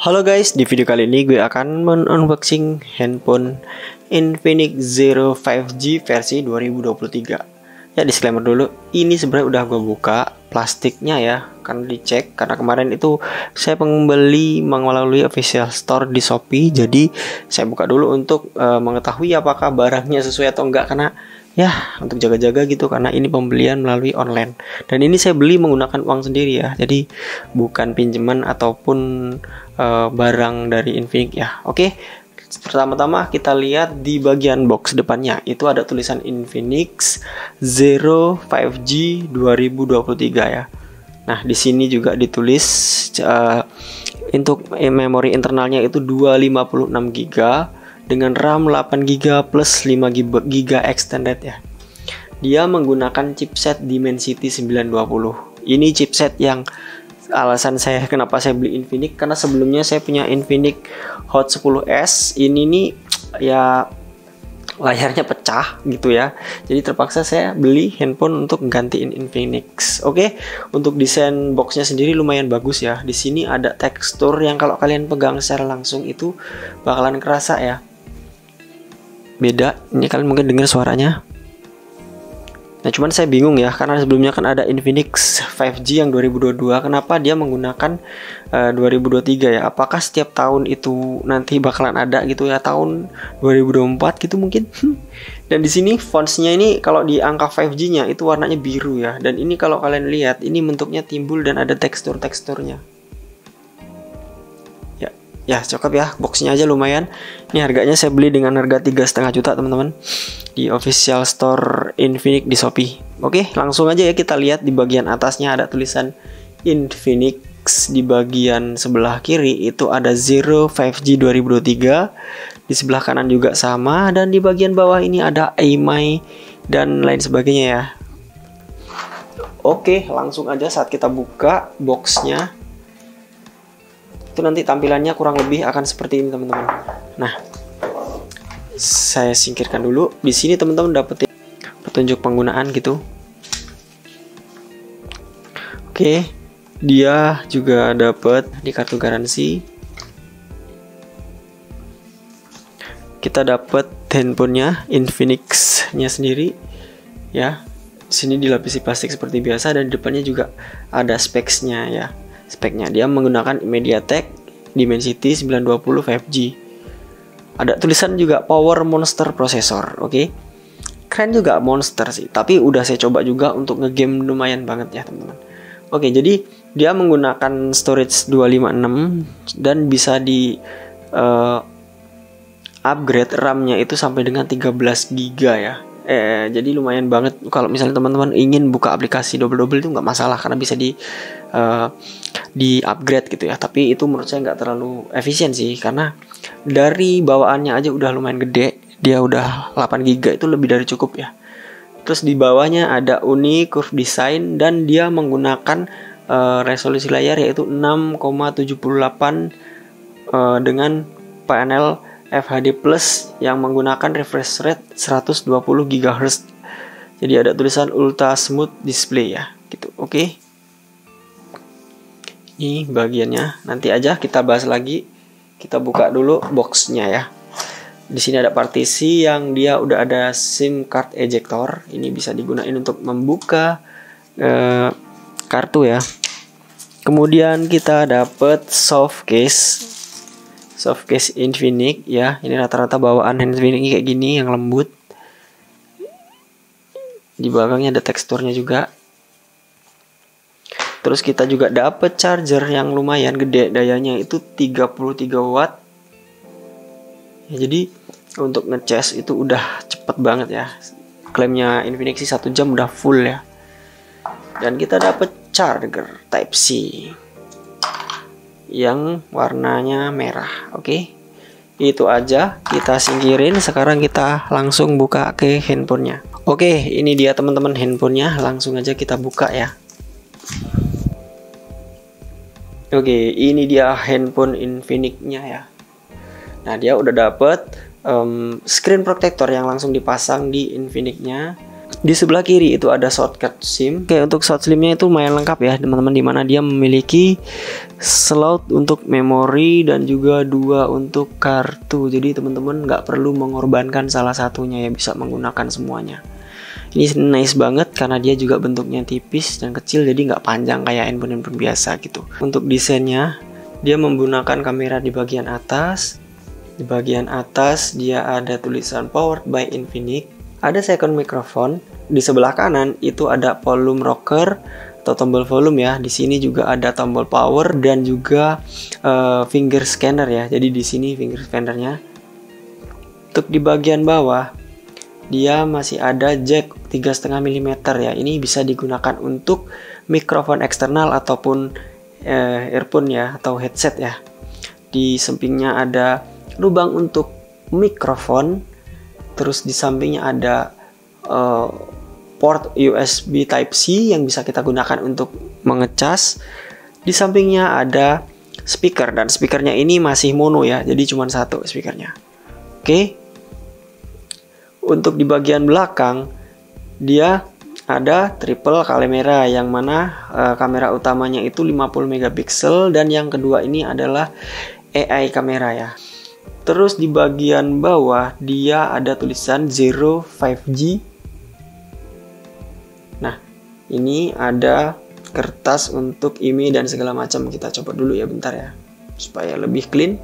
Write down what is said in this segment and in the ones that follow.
Halo guys, di video kali ini gue akan unboxing handphone Infinix Zero 5G versi 2023. Ya, disclaimer dulu, ini sebenarnya udah gue buka plastiknya ya, karena dicek, karena kemarin itu saya pembeli melalui official store di Shopee. Jadi saya buka dulu untuk mengetahui apakah barangnya sesuai atau enggak, karena ya untuk jaga-jaga gitu, karena ini pembelian melalui online. Dan ini saya beli menggunakan uang sendiri ya, jadi bukan pinjaman ataupun barang dari Infinix ya. Oke, pertama-tama kita lihat di bagian box depannya itu ada tulisan Infinix Zero 5G 2023 ya. Nah, di sini juga ditulis untuk memori internalnya itu 256 GB dengan RAM 8 GB plus 5 GB extended ya. Dia menggunakan chipset Dimensity 920. Ini chipset yang alasan saya kenapa saya beli Infinix, karena sebelumnya saya punya Infinix Hot 10s. Ini nih ya layarnya pecah gitu ya. Jadi terpaksa saya beli handphone untuk gantiin Infinix. Oke, untuk desain boxnya sendiri lumayan bagus ya. Di sini ada tekstur yang kalau kalian pegang secara langsung itu bakalan kerasa ya. Beda, ini kalian mungkin dengar suaranya. Nah, cuman saya bingung ya, karena sebelumnya kan ada Infinix 5G yang 2022. Kenapa dia menggunakan 2023 ya? Apakah setiap tahun itu nanti bakalan ada gitu ya, tahun 2024 gitu mungkin? Dan di sini fontsnya ini kalau di angka 5G-nya itu warnanya biru ya. Dan ini kalau kalian lihat, ini bentuknya timbul dan ada tekstur-teksturnya. Ya cakep ya, boxnya aja lumayan. Ini harganya saya beli dengan harga 3,5 juta teman-teman, di official store Infinix di Shopee. Oke, langsung aja ya kita lihat. Di bagian atasnya ada tulisan Infinix, di bagian sebelah kiri itu ada Zero 5G 2023, di sebelah kanan juga sama, dan di bagian bawah ini ada IMEI dan lain sebagainya ya. Oke, langsung aja saat kita buka boxnya itu nanti tampilannya kurang lebih akan seperti ini teman-teman. Nah, saya singkirkan dulu. Di sini teman-teman dapetin petunjuk penggunaan gitu. Oke, dia juga dapat di kartu garansi. Kita dapat handphonenya, Infinix-nya sendiri ya. Di sini dilapisi plastik seperti biasa, dan di depannya juga ada specs-nya ya. Speknya dia menggunakan MediaTek Dimensity 920 5G. Ada tulisan juga Power Monster Processor. Oke. Keren juga Monster sih, tapi udah saya coba juga untuk ngegame lumayan banget ya, teman-teman. Oke, jadi dia menggunakan storage 256 dan bisa di upgrade RAM-nya itu sampai dengan 13 GB ya. Jadi lumayan banget kalau misalnya teman-teman ingin buka aplikasi double-double itu nggak masalah, karena bisa di upgrade gitu ya. Tapi itu menurut saya nggak terlalu efisien sih, karena dari bawaannya aja udah lumayan gede. Dia udah 8 GB itu lebih dari cukup ya. Terus di bawahnya ada Uni Curve Design, dan dia menggunakan resolusi layar yaitu 6,78 dengan panel FHD Plus yang menggunakan refresh rate 120 GHz. Jadi ada tulisan Ultra Smooth Display ya, gitu. Oke. Ini bagiannya, nanti aja kita bahas lagi. Kita buka dulu boxnya ya. Di sini ada partisi yang dia udah ada SIM card ejector. Ini bisa digunakan untuk membuka kartu ya. Kemudian kita dapat soft case Infinix ya. Ini rata-rata bawaan Infinix kayak gini, yang lembut. Di belakangnya ada teksturnya juga. Terus kita juga dapat charger yang lumayan gede, dayanya itu 33 watt. Ya, jadi untuk ngecas itu udah cepet banget ya. Klaimnya Infinix sih 1 jam udah full ya. Dan kita dapat charger Type C yang warnanya merah. Oke, itu aja, kita singkirin. Sekarang kita langsung buka ke handphonenya. Oke, ini dia teman-teman handphonenya. Langsung aja kita buka ya. Oke, ini dia handphone Infinix-nya ya. Nah, dia udah dapet screen protector yang langsung dipasang di Infinix-nya. Di sebelah kiri itu ada shortcut SIM. Oke, untuk shortcut SIM-nya itu lumayan lengkap ya teman-teman, dimana dia memiliki slot untuk memori dan juga 2 untuk kartu. Jadi teman-teman nggak perlu mengorbankan salah satunya ya, bisa menggunakan semuanya. Ini nice banget karena dia juga bentuknya tipis dan kecil, jadi nggak panjang kayak handphone biasa gitu. Untuk desainnya, dia menggunakan kamera di bagian atas. Di bagian atas dia ada tulisan Powered by Infinix. Ada second microphone. Di sebelah kanan itu ada volume rocker atau tombol volume ya. Di sini juga ada tombol power dan juga finger scanner ya. Jadi di sini finger scannernya. Untuk di bagian bawah dia masih ada jack 3,5 mm ya. Ini bisa digunakan untuk mikrofon eksternal ataupun earphone ya, atau headset ya. Di sampingnya ada lubang untuk mikrofon. Terus di sampingnya ada port USB Type-C yang bisa kita gunakan untuk mengecas. Di sampingnya ada speaker, dan speakernya ini masih mono ya, jadi cuma satu speakernya. Oke. Untuk di bagian belakang dia ada triple kamera, yang mana kamera utamanya itu 50 megapiksel dan yang kedua ini adalah AI kamera ya. Terus di bagian bawah dia ada tulisan 5G. Nah, ini ada kertas untuk IMEI dan segala macam. Kita coba dulu ya bentar ya, supaya lebih clean.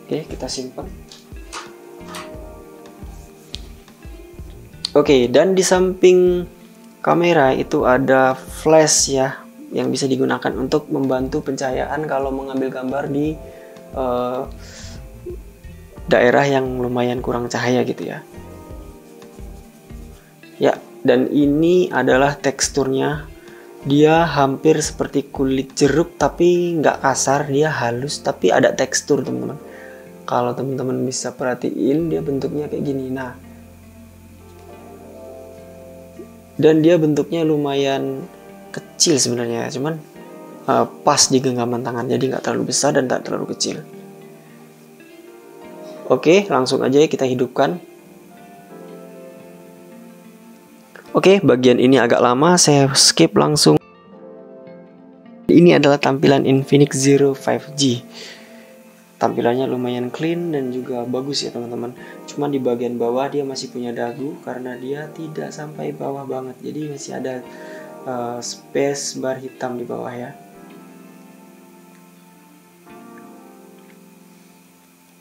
Oke, kita simpan. Oke, dan di samping kamera itu ada flash ya, yang bisa digunakan untuk membantu pencahayaan kalau mengambil gambar di daerah yang lumayan kurang cahaya gitu ya. Ya, dan ini adalah teksturnya. Dia hampir seperti kulit jeruk tapi nggak kasar, dia halus tapi ada tekstur teman-teman. Kalau teman-teman bisa perhatiin dia bentuknya kayak gini. Nah, dan dia bentuknya lumayan kecil sebenarnya, cuman pas di genggaman tangan, jadi nggak terlalu besar dan tak terlalu kecil. Oke, langsung aja kita hidupkan. Oke, bagian ini agak lama, saya skip langsung. Ini adalah tampilan Infinix Zero 5G. Tampilannya lumayan clean dan juga bagus ya teman-teman. Cuma di bagian bawah dia masih punya dagu karena dia tidak sampai bawah banget. Jadi masih ada space bar hitam di bawah ya.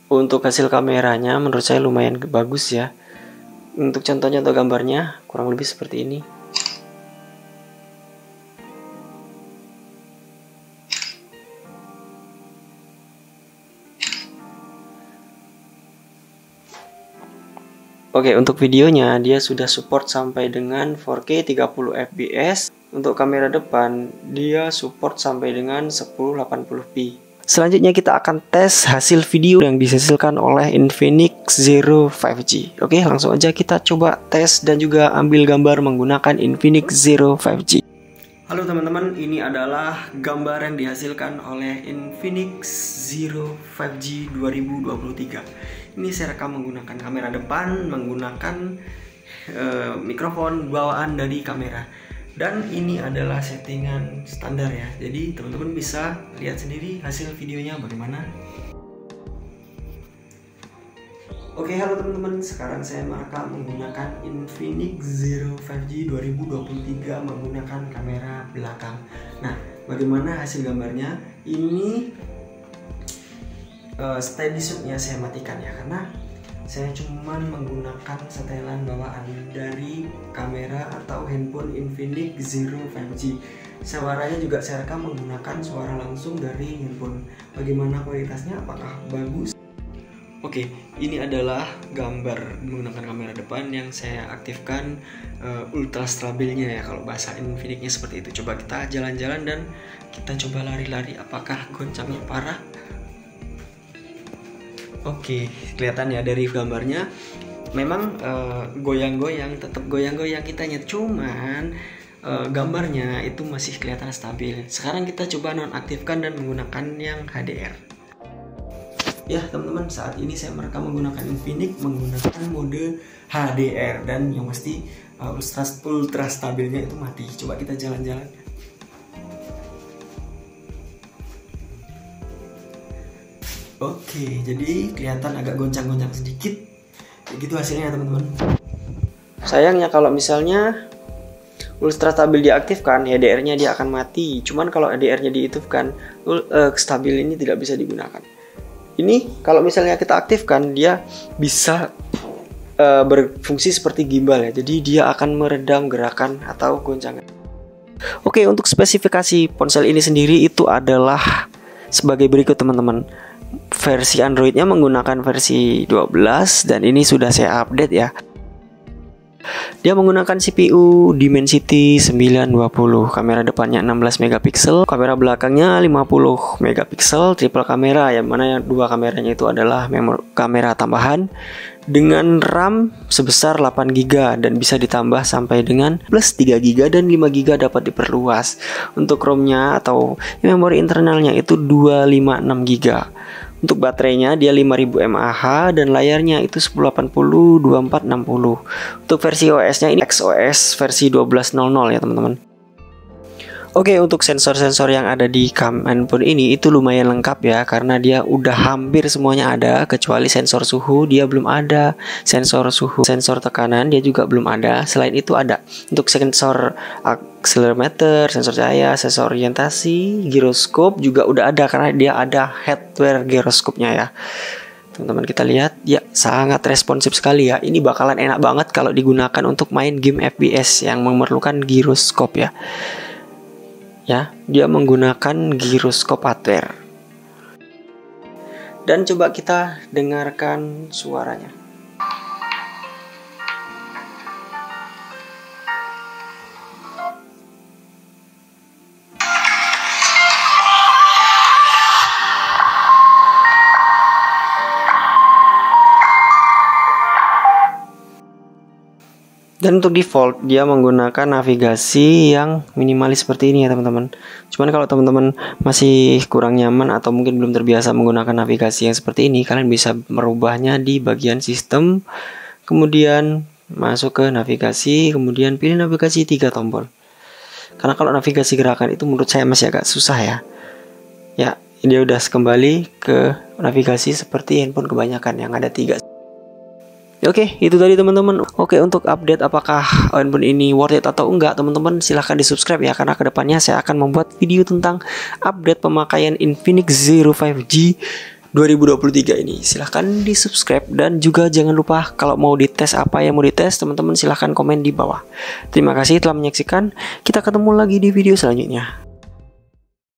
Untuk hasil kameranya menurut saya lumayan bagus ya. Untuk contoh-contoh gambarnya kurang lebih seperti ini. Oke, untuk videonya dia sudah support sampai dengan 4K 30 fps. Untuk kamera depan dia support sampai dengan 1080p. Selanjutnya kita akan tes hasil video yang dihasilkan oleh Infinix Zero 5G. Oke, langsung aja kita coba tes dan juga ambil gambar menggunakan Infinix Zero 5G. Halo teman-teman, ini adalah gambar yang dihasilkan oleh Infinix Zero 5G 2023. Ini saya rekam menggunakan kamera depan, menggunakan mikrofon bawaan dari kamera. Dan ini adalah settingan standar ya. Jadi teman-teman bisa lihat sendiri hasil videonya bagaimana. Oke, halo teman-teman, sekarang saya merekam menggunakan Infinix Zero 5G 2023 menggunakan kamera belakang. Nah, bagaimana hasil gambarnya? Ini steady shot-nya saya matikan ya, karena saya cuman menggunakan setelan bawaan dari kamera atau handphone Infinix Zero 5G. Suaranya juga saya rekam menggunakan suara langsung dari handphone. Bagaimana kualitasnya? Apakah bagus? Oke, ini adalah gambar menggunakan kamera depan yang saya aktifkan ultra stabilnya ya, kalau bahasa Infinix-nya seperti itu. Coba kita jalan-jalan dan kita coba lari-lari, apakah goncangnya parah? Oke, kelihatan ya dari gambarnya memang goyang-goyang, tetap goyang-goyang kitanya, cuman gambarnya itu masih kelihatan stabil. Sekarang kita coba nonaktifkan dan menggunakan yang HDR. Ya teman-teman, saat ini saya merekam menggunakan Infinix menggunakan mode HDR, dan yang pasti ultra stabilnya itu mati. Coba kita jalan-jalan. Oke, jadi kelihatan agak goncang-goncang sedikit. Begitu hasilnya teman-teman. Sayangnya kalau misalnya ultra stabil diaktifkan, HDR-nya dia akan mati. Cuman kalau HDR-nya diaktifkan, stabil ini tidak bisa digunakan. Ini kalau misalnya kita aktifkan, dia bisa berfungsi seperti gimbal ya. Jadi dia akan meredam gerakan atau goncangan. Oke, untuk spesifikasi ponsel ini sendiri itu adalah sebagai berikut teman-teman. Versi Android-nya menggunakan versi 12 dan ini sudah saya update ya. Dia menggunakan CPU Dimensity 920, kamera depannya 16 megapiksel, kamera belakangnya 50 megapiksel, triple kamera, yang mana dua kameranya itu adalah kamera tambahan dengan RAM sebesar 8 GB dan bisa ditambah sampai dengan plus 3 GB dan 5 GB dapat diperluas. Untuk ROM-nya atau memori internalnya itu 256 GB. Untuk baterainya dia 5000 mAh dan layarnya itu 1080 2460. Untuk versi OS-nya ini XOS versi 12.00 ya teman-teman. Oke, untuk sensor-sensor yang ada di handphone ini itu lumayan lengkap ya, karena dia udah hampir semuanya ada, kecuali sensor suhu dia belum ada, sensor suhu, sensor tekanan dia juga belum ada. Selain itu ada untuk sensor accelerometer, sensor cahaya, sensor orientasi, giroskop juga udah ada karena dia ada hardware giroskopnya ya. Teman-teman kita lihat ya, sangat responsif sekali ya. Ini bakalan enak banget kalau digunakan untuk main game FPS yang memerlukan giroskop ya. Ya, dia menggunakan giroskop hardware. Dan coba kita dengarkan suaranya. Dan untuk default dia menggunakan navigasi yang minimalis seperti ini ya teman-teman. Cuman kalau teman-teman masih kurang nyaman atau mungkin belum terbiasa menggunakan navigasi yang seperti ini, kalian bisa merubahnya di bagian sistem, kemudian masuk ke navigasi, kemudian pilih navigasi 3 tombol. Karena kalau navigasi gerakan itu menurut saya masih agak susah ya. Ya, dia udah kembali ke navigasi seperti handphone kebanyakan yang ada 3. Oke, itu tadi teman-teman. Oke, untuk update apakah handphone ini worth it atau enggak, teman-teman silahkan di subscribe ya, karena kedepannya saya akan membuat video tentang update pemakaian Infinix Zero 5G 2023 ini. Silahkan di subscribe, dan juga jangan lupa kalau mau dites apa yang mau dites, teman-teman silahkan komen di bawah. Terima kasih telah menyaksikan. Kita ketemu lagi di video selanjutnya.